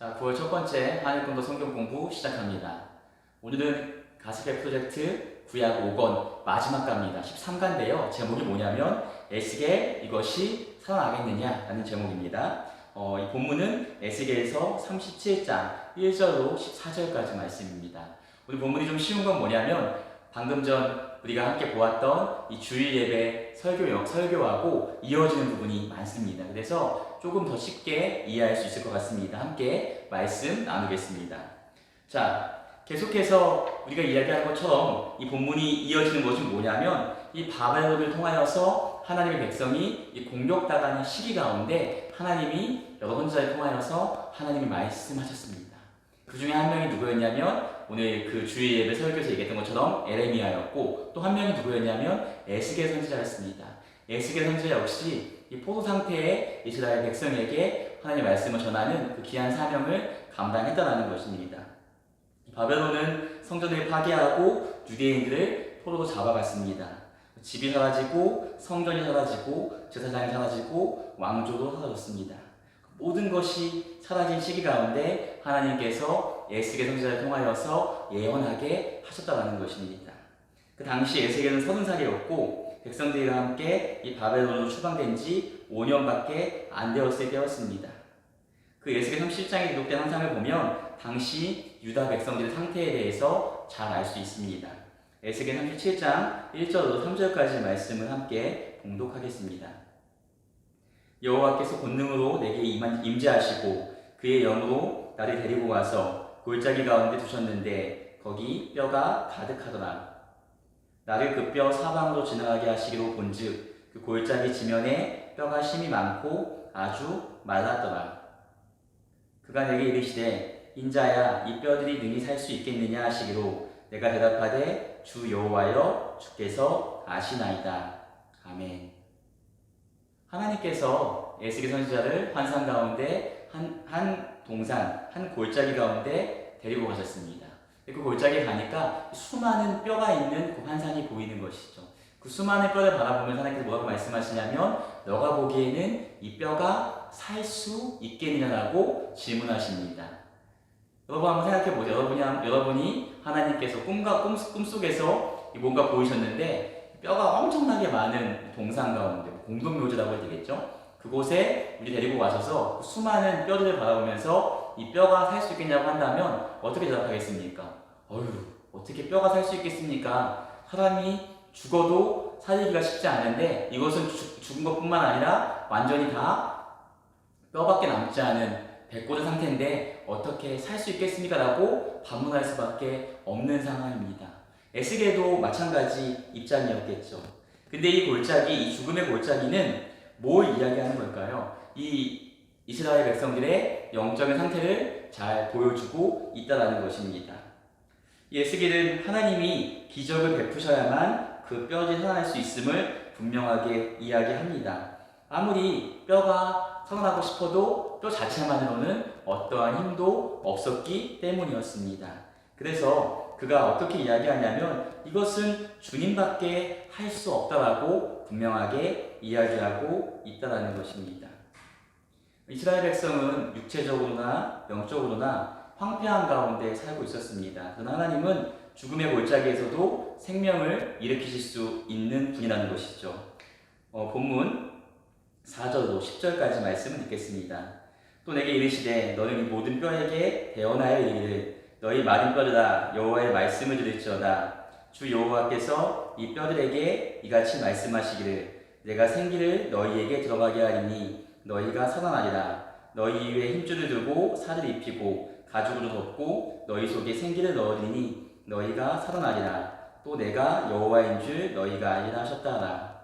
자, 9월 첫 번째 한일권도 성경 공부 시작합니다. 오늘은 가스펠 프로젝트 구약 5권 마지막 가입니다. 13가인데요. 제목이 뭐냐면 에스겔 이것이 살아나겠느냐 라는 제목입니다. 이 본문은 에스겔에서 37장 1절로 14절까지 말씀입니다. 오늘 본문이 좀 쉬운 건 뭐냐면 방금 전 우리가 함께 보았던 이 주일 예배 설교하고 이어지는 부분이 많습니다. 그래서 조금 더 쉽게 이해할 수 있을 것 같습니다. 함께 말씀 나누겠습니다. 자, 계속해서 우리가 이야기한 것처럼 이 본문이 이어지는 것이 뭐냐면 이 바벨론을 통하여서 하나님의 백성이 이 공격당하는 시기 가운데 하나님이 여러 선지자를 통하여서 하나님이 말씀하셨습니다. 그 중에 한 명이 누구였냐면 오늘 그 주일 예배 설교에서 얘기했던 것처럼 에레미야였고 또 한 명이 누구였냐면 에스겔 선지자였습니다. 에스겔 선지자 역시 이 포도 상태의 이스라엘 백성에게 하나님의 말씀을 전하는 그 귀한 사명을 감당했다는 것입니다. 바벨론은 성전을 파괴하고 유대인들을 포로로 잡아갔습니다. 집이 사라지고 성전이 사라지고 제사장이 사라지고 왕조도 사라졌습니다. 모든 것이 사라진 시기 가운데 하나님께서 에스겔 선지자를 통하여서 예언하게 하셨다는 것입니다. 그 당시 에스겔은 30살이었고 백성들과 함께 이 바벨론으로 추방된 지 5년밖에 안 되었을 때였습니다. 그 에스겔 37장에 기록된 환상을 보면 당시 유다 백성들의 상태에 대해서 잘 알 수 있습니다. 에스겔 37장 1절로 3절까지 말씀을 함께 봉독하겠습니다. 여호와께서 권능으로 내게 임재하시고 그의 영으로 나를 데리고 와서 골짜기 가운데 두셨는데 거기 뼈가 가득하더라. 나를 그 뼈 사방으로 지나가게 하시기로 본즉 그 골짜기 지면에 뼈가 심이 많고 아주 말랐더라. 그가 내게 이르시되 인자야 이 뼈들이 능히 살 수 있겠느냐 하시기로 내가 대답하되 주 여호와여 주께서 아시나이다. 아멘. 하나님께서 에스겔 선지자를 환상 가운데 한 골짜기 가운데 데리고 가셨습니다. 그 골짜기에 가니까 수많은 뼈가 있는 그 환상이 보이는 것이죠. 그 수많은 뼈를 바라보면서 하나님께서 뭐라고 말씀하시냐면 너가 보기에는 이 뼈가 살 수 있겠느냐라고 질문하십니다. 여러분 한번 생각해보세요. 여러분이 하나님께서 꿈속에서 뭔가 보이셨는데 뼈가 엄청나게 많은 동산 가운데 공동묘지라고 해야 되겠죠? 그곳에 우리 데리고 와셔서 그 수많은 뼈들을 바라보면서 이 뼈가 살 수 있겠냐고 한다면 어떻게 대답하겠습니까? 어떻게 뼈가 살 수 있겠습니까? 사람이 죽어도 살리기가 쉽지 않은데 이것은 죽은 것뿐만 아니라 완전히 다 뼈밖에 남지 않은 백골의 상태인데 어떻게 살 수 있겠습니까? 라고 반문할 수밖에 없는 상황입니다. 에스겔도 마찬가지 입장이었겠죠. 근데 이 죽음의 골짜기는 뭘 이야기하는 걸까요? 이 이스라엘 백성들의 영적인 상태를 잘 보여주고 있다는 것입니다. 이 에스겔은 하나님이 기적을 베푸셔야만 그 뼈들이 살아날 수 있음을 분명하게 이야기합니다. 아무리 뼈가 살아나고 싶어도 뼈 자체만으로는 어떠한 힘도 없었기 때문이었습니다. 그래서 그가 어떻게 이야기하냐면 이것은 주님밖에 할 수 없다라고 분명하게 이야기하고 있다는 것입니다. 이스라엘 백성은 육체적으로나 영적으로나 황폐한 가운데 살고 있었습니다. 그러나 하나님은 죽음의 골짜기에서도 생명을 일으키실 수 있는 분이라는 것이죠. 본문 4절로 10절까지 말씀을 읽겠습니다. 또 내게 이르시되 너는 이 모든 뼈에게 대언하여 이르기를 너희 마른 뼈들아 여호와의 말씀을 들을지어다. 주 여호와께서 이 뼈들에게 이같이 말씀하시기를 내가 생기를 너희에게 들어가게 하리니 너희가 살아나리라. 너희 위에 힘줄을 두고 살을 입히고 가죽으로 덮고 너희 속에 생기를 넣으리니 너희가 살아나리라. 또 내가 여호와인 줄 너희가 알리라 하셨다라.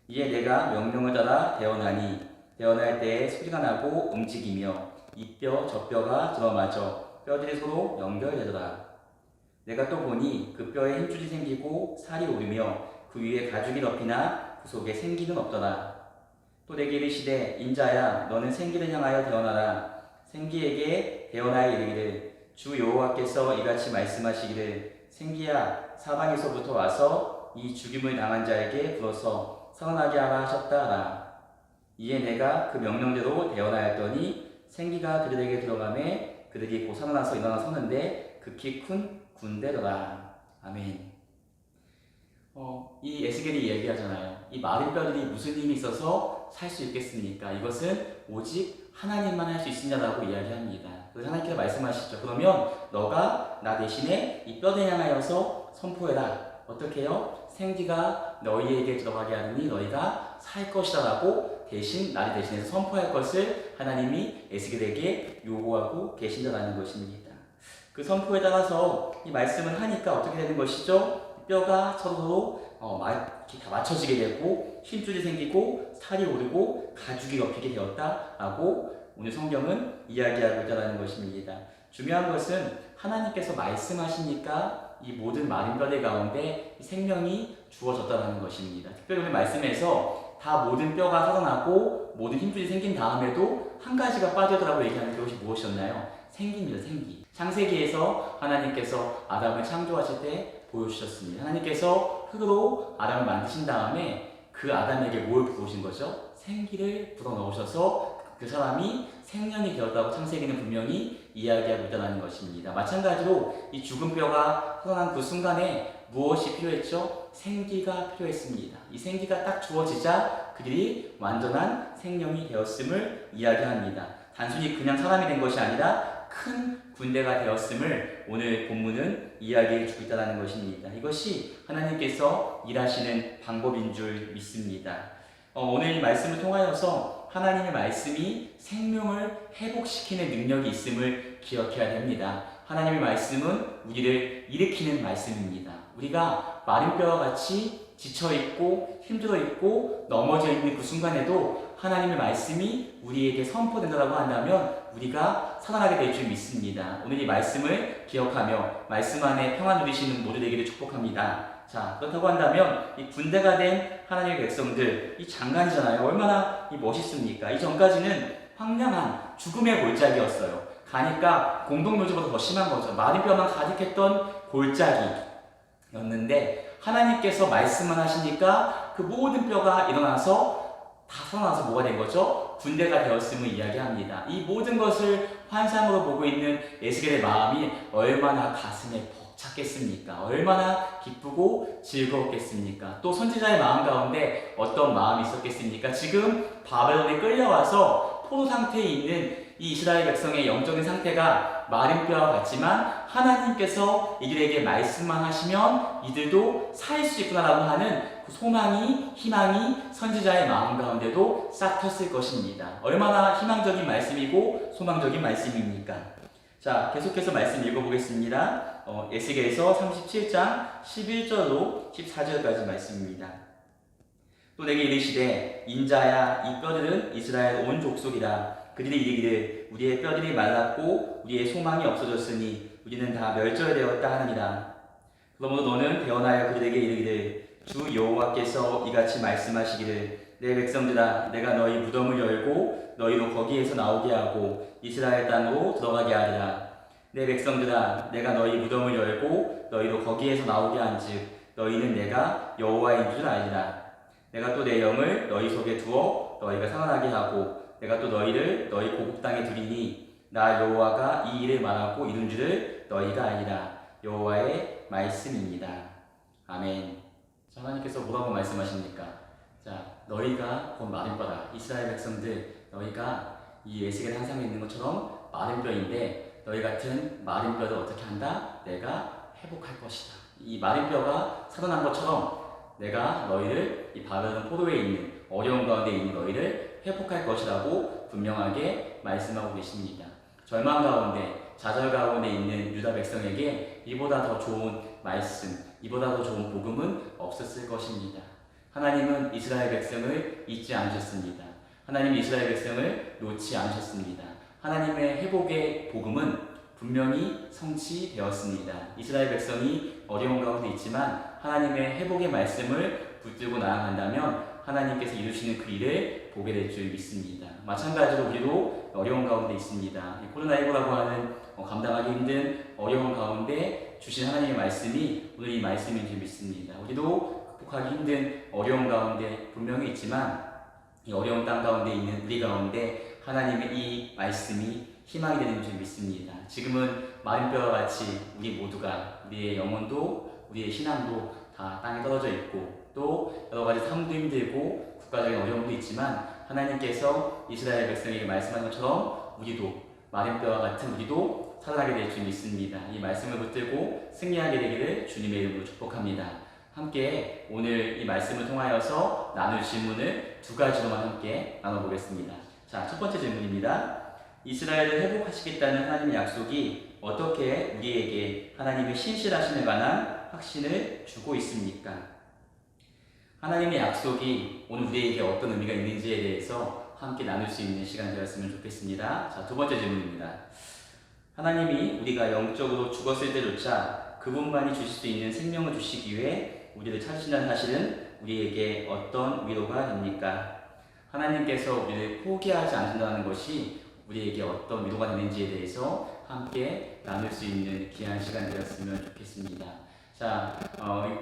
이에 내가 명령을 따라 대언하니 대언할 때에 소리가 나고 움직이며 이 뼈 저 뼈가 들어맞아 뼈들이 서로 연결되더라. 내가 또 보니 그 뼈에 힘줄이 생기고 살이 오르며 그 위에 가죽이 덮이나 그 속에 생기는 없더라. 또 내게 이르시되 인자야 너는 생기를 향하여 대언하라. 생기에게 대언하여 이르기를 주 여호와께서 이같이 말씀하시기를 생기야 사방에서부터 와서 이 죽임을 당한 자에게 불어서 살아나게 하라 하셨다라. 이에 내가 그 명령대로 대언하였더니 생기가 그들에게 들어가매 그들이 곧 살아나서 일어나 서는데 극히 큰 군대더라. 아멘. 이 에스겔이 얘기하잖아요. 이 마른 뼈들이 무슨 힘이 있어서 살 수 있겠습니까? 이것은 오직 하나님만 할 수 있느냐라고 이야기합니다. 그래서 하나님께서 말씀하시죠. 그러면 너가 나 대신에 이 뼈를 향하여서 선포해라. 어떻게 해요? 생기가 너희에게 들어가게 하느니 너희가 살 것이다 라고 대신 나를 대신해서 선포할 것을 하나님이 에스겔에게 요구하고 계신다라는 것입니다. 그 선포에 따라서 이 말씀을 하니까 어떻게 되는 것이죠? 뼈가 서로 이렇게 다 맞춰지게 되고 힘줄이 생기고 살이 오르고 가죽이 덮이게 되었다라고 오늘 성경은 이야기하고 있다는 것입니다. 중요한 것은 하나님께서 말씀하시니까 이 모든 마른 뼈들 가운데 생명이 주어졌다는 것입니다. 특별히 오늘 말씀에서 다 모든 뼈가 살아나고 모든 힘줄이 생긴 다음에도 한 가지가 빠져들라고 얘기하는 그것이 무엇이었나요? 생기입니다. 생기. 창세기에서 하나님께서 아담을 창조하실 때 보여주셨습니다. 하나님께서 흙으로 아담을 만드신 다음에 그 아담에게 뭘 부으신 거죠? 생기를 불어넣으셔서 그 사람이 생명이 되었다고 창세기는 분명히 이야기하고 있다는 것입니다. 마찬가지로 이 죽은 뼈가 살아난 그 순간에 무엇이 필요했죠? 생기가 필요했습니다. 이 생기가 딱 주어지자 그들이 완전한 생명이 되었음을 이야기합니다. 단순히 그냥 사람이 된 것이 아니라 큰 군대가 되었음을 오늘 본문은 이야기해 주고 있다는 것입니다. 이것이 하나님께서 일하시는 방법인 줄 믿습니다. 오늘 이 말씀을 통하여서 하나님의 말씀이 생명을 회복시키는 능력이 있음을 기억해야 됩니다. 하나님의 말씀은 우리를 일으키는 말씀입니다. 우리가 마른 뼈와 같이 지쳐있고 힘들어있고 넘어져 있는 그 순간에도 하나님의 말씀이 우리에게 선포된다고 한다면 우리가 살아나게 될 줄 믿습니다. 오늘 이 말씀을 기억하며 말씀 안에 평안 누리시는 모두 되기를 축복합니다. 자, 그렇다고 한다면 이 군대가 된 하나님의 백성들, 이 장관이잖아요. 얼마나 멋있습니까? 이전까지는 황량한 죽음의 골짜기였어요. 가니까 공동묘지보다 더 심한 거죠. 마른 뼈만 가득했던 골짜기였는데 하나님께서 말씀만 하시니까 그 모든 뼈가 일어나서 다 살아나서 뭐가 된 거죠? 군대가 되었음을 이야기합니다. 이 모든 것을 환상으로 보고 있는 에스겔의 마음이 얼마나 가슴에 벅찼겠습니까? 얼마나 기쁘고 즐거웠겠습니까? 또 선지자의 마음 가운데 어떤 마음이 있었겠습니까? 지금 바벨론에 끌려와서 포로 상태에 있는 이 이스라엘 백성의 영적인 상태가 마른 뼈와 같지만 하나님께서 이들에게 말씀만 하시면 이들도 살 수 있구나라고 하는 그 소망이, 희망이 선지자의 마음 가운데도 싹 텄을 것입니다. 얼마나 희망적인 말씀이고 소망적인 말씀입니까? 자, 계속해서 말씀 읽어보겠습니다. 에스겔에서 37장 11절로 14절까지 말씀입니다. 또 내게 이르시되 인자야 이 뼈들은 이스라엘 온 족속이라. 그들이 이르기를 우리의 뼈들이 말랐고 우리의 소망이 없어졌으니 우리는 다 멸절되었다 하느니라. 그러므로 너는 대언하여 그들에게 이르기를 주 여호와께서 이같이 말씀하시기를 내 백성들아 내가 너희 무덤을 열고 너희로 거기에서 나오게 하고 이스라엘 땅으로 들어가게 하리라. 내 백성들아 내가 너희 무덤을 열고 너희로 거기에서 나오게 한즉 너희는 내가 여호와인 줄 알리라. 내가 또 내 영을 너희 속에 두어 너희가 살아나게 하고 내가 또 너희를 너희 고국 땅에 두리니 나 여호와가 이 일을 말하고 이룬 줄을 너희가 알리라. 여호와의 말씀입니다. 아멘. 자, 하나님께서 뭐라고 말씀하십니까? 자, 너희가 곧 마른 뼈다. 이스라엘 백성들 너희가 이 에스겔 환상에 있는 것처럼 마른 뼈인데 너희 같은 마른 뼈를 어떻게 한다? 내가 회복할 것이다. 이 마른 뼈가 살아난 것처럼 내가 너희를 이 바벨론 포로에 있는 어려운 가운데 있는 너희를 회복할 것이라고 분명하게 말씀하고 계십니다. 절망 가운데 좌절 가운데 있는 유다 백성에게 이보다 더 좋은 말씀, 이보다 더 좋은 복음은 없었을 것입니다. 하나님은 이스라엘 백성을 잊지 않으셨습니다. 하나님은 이스라엘 백성을 놓지 않으셨습니다. 하나님의 회복의 복음은 분명히 성취되었습니다. 이스라엘 백성이 어려운 가운데 있지만 하나님의 회복의 말씀을 붙들고 나아간다면 하나님께서 이루시는 그 일을 보게 될 줄 믿습니다. 마찬가지로 우리도 어려운 가운데 있습니다. 코로나19라고 하는 감당하기 힘든 어려운 가운데 주신 하나님의 말씀이 오늘 이 말씀인 줄 믿습니다. 우리도 극복하기 힘든 어려운 가운데 분명히 있지만 이 어려운 땅 가운데 있는 우리 가운데 하나님의 이 말씀이 희망이 되는 줄 믿습니다. 지금은 마른 뼈와 같이 우리 모두가 우리의 영혼도 우리의 신앙도 다 땅에 떨어져 있고 또 여러 가지 삶도 힘들고 국가적인 어려움도 있지만 하나님께서 이스라엘 백성에게 말씀한 것처럼 우리도 마른 뼈와 같은 우리도 살아나게 될 줄 믿습니다. 이 말씀을 붙들고 승리하게 되기를 주님의 이름으로 축복합니다. 함께 오늘 이 말씀을 통하여서 나눌 질문을 두 가지로만 함께 나눠보겠습니다. 자, 첫 번째 질문입니다. 이스라엘을 회복하시겠다는 하나님의 약속이 어떻게 우리에게 하나님의 신실하심에 관한 확신을 주고 있습니까? 하나님의 약속이 오늘 우리에게 어떤 의미가 있는지에 대해서 함께 나눌 수 있는 시간이 되었으면 좋겠습니다. 자, 두 번째 질문입니다. 하나님이 우리가 영적으로 죽었을 때조차 그분만이 주실 수 있는 생명을 주시기 위해 우리를 찾으신다는 사실은 우리에게 어떤 위로가 됩니까? 하나님께서 우리를 포기하지 않으신다는 것이 우리에게 어떤 위로가 되는지에 대해서 함께 나눌 수 있는 귀한 시간 되었으면 좋겠습니다. 자,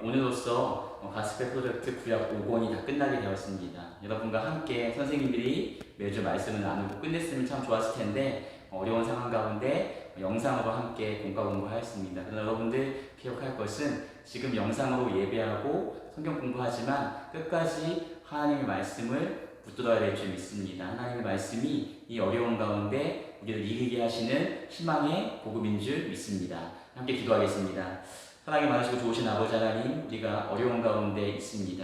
오늘로써 가스펠 프로젝트 구약 5권이 다 끝나게 되었습니다. 여러분과 함께 선생님들이 매주 말씀을 나누고 끝냈으면 참 좋았을 텐데 어려운 상황 가운데 영상으로 함께 공부하였습니다. 그러나 여러분들 기억할 것은 지금 영상으로 예배하고 성경 공부하지만 끝까지 하나님의 말씀을 붙들어야 될 줄 믿습니다. 하나님의 말씀이 이 어려운 가운데 우리를 이기게 하시는 희망의 복음인 줄 믿습니다. 함께 기도하겠습니다. 사랑이 많으시고 좋으신 아버지 하나님, 우리가 어려운 가운데 있습니다.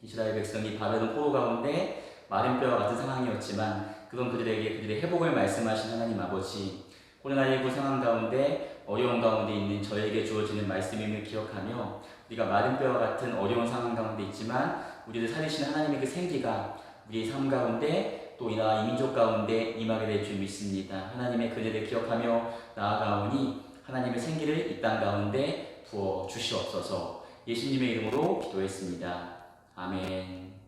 이스라엘 백성이 바벨론 포로 가운데 마른 뼈와 같은 상황이었지만 그런 그들의 회복을 말씀하신 하나님 아버지, 코로나19 상황 가운데 어려운 가운데 있는 저에게 주어지는 말씀임을 기억하며 우리가 마른 뼈와 같은 어려운 상황 가운데 있지만 우리를 살리시는 하나님의 그 생기가 우리의 삶 가운데 또 이 나라 이 민족 가운데 임하게 될 줄 믿습니다. 하나님의 그네를 기억하며 나아가오니 하나님의 생기를 이 땅 가운데 부어 주시옵소서. 예수님의 이름으로 기도했습니다. 아멘.